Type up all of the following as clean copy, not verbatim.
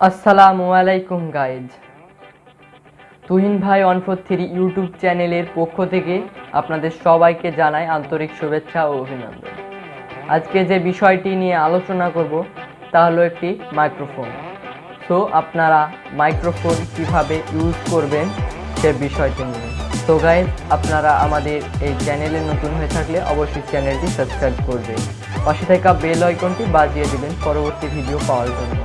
আসসালামু আলাইকুম গাইজ, তুহিন ভাই 143 ইউটিউব চ্যানেলের পক্ষ থেকে আপনাদের সবাইকে জানাই আন্তরিক শুভেচ্ছা ও অভিনন্দন। আজকে যে বিষয়টি নিয়ে আলোচনা করব তা হলো একটি মাইক্রোফোন। সো আপনারা মাইক্রোফোন কিভাবে ইউজ করবেন সে বিষয়টি নিয়ে। তো গাইজ, আপনারা আমাদের এই চ্যানেলে নতুন হয়ে থাকলে অবশ্যই চ্যানেলটি সাবস্ক্রাইব করবেন, পাশে থাকা বেল আইকনটি বাজিয়ে দিবেন পরবর্তী ভিডিও পাওয়ার জন্য।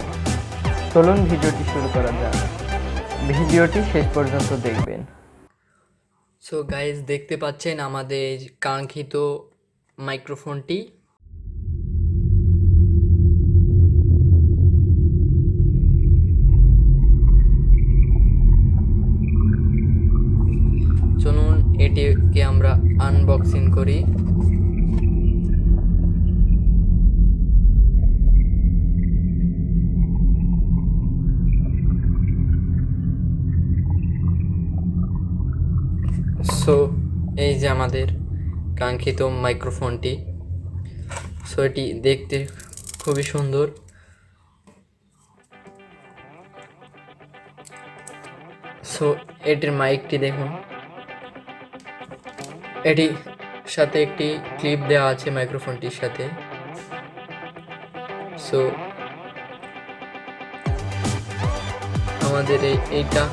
চলুন ভিডিওটি শুরু করা যাক, ভিডিওটি শেষ পর্যন্ত দেখবেন। সো গাইজ, দেখতে পাচ্ছেন আমাদের কাঙ্ক্ষিত মাইক্রোফোনটি। চলুন এটিকে আমরা আনবক্সিং করি। সো এই যে আমাদের কাঙ্ক্ষিত মাইক্রোফোনটি। সো এটি দেখতে খুবই সুন্দর। সো এটির মাইকটি দেখুন, এটির সাথে একটি ক্লিপ দেওয়া আছে মাইক্রোফোনটির সাথে। সো আমাদের এইটা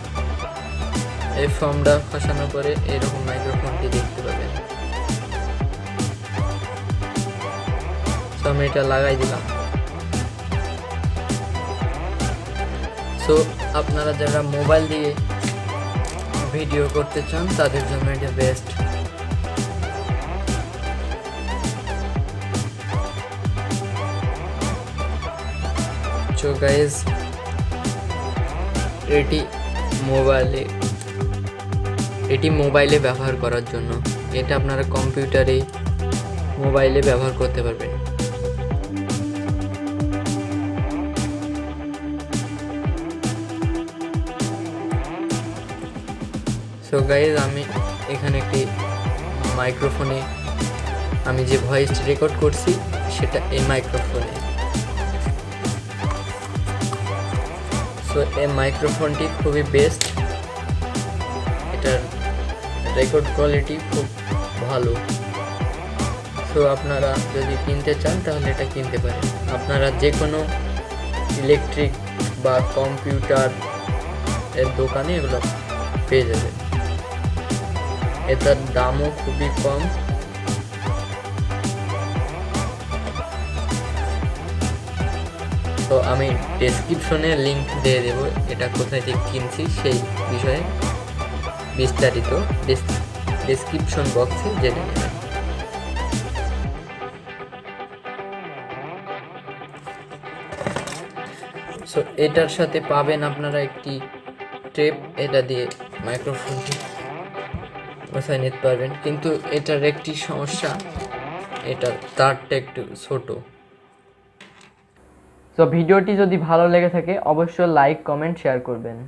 এই ফর্মটা ফাঁসানোর পরে এরকম মাইক্রোফোনটি দেখতে পাবেন। সো আমি এটা লাগাই দিলাম। সো আপনারা যারা মোবাইল দিয়ে ভিডিও করতে চান তাদের জন্য এটা বেস্ট। সো গাইজ, এটি মোবাইলে ব্যবহার করার জন্য। এটা আপনারা কম্পিউটারে, মোবাইলে ব্যবহার করতে পারবেন। সো গাইজ, আমি এখানে একটি মাইক্রোফোনে আমি যে ভয়েস রেকর্ড করছি সেটা এই মাইক্রোফোনে। সো এই মাইক্রোফোনটি খুবই বেস্ট, এটার রেকর্ড কোয়ালিটি খুব ভালো। সো আপনারা যদি কিনতে চান তাহলে এটা কিনতে পারেন। আপনারা যে কোনো ইলেকট্রিক বা কম্পিউটার এর দোকানে এগুলো পেয়ে যাবেন। এটার দামও খুবই কম। তো আমি ডেসক্রিপশনে লিংক দিয়ে দেব, এটা কোথায় থেকে কিনছি সেই বিষয়ে বিস্তারিত ডেসক্রিপশন বক্সে জেনে নেবেন। সো এটার সাথে পাবেন আপনারা একটি টেপ, এটা দিয়ে মাইক্রোফোনটি বসায় নিতে পারবেন। কিন্তু এটার একটি সমস্যা, এটার তারটা একটু ছোট। সো ভিডিওটি যদি ভালো লেগে থাকে অবশ্যই লাইক, কমেন্ট, শেয়ার করবেন।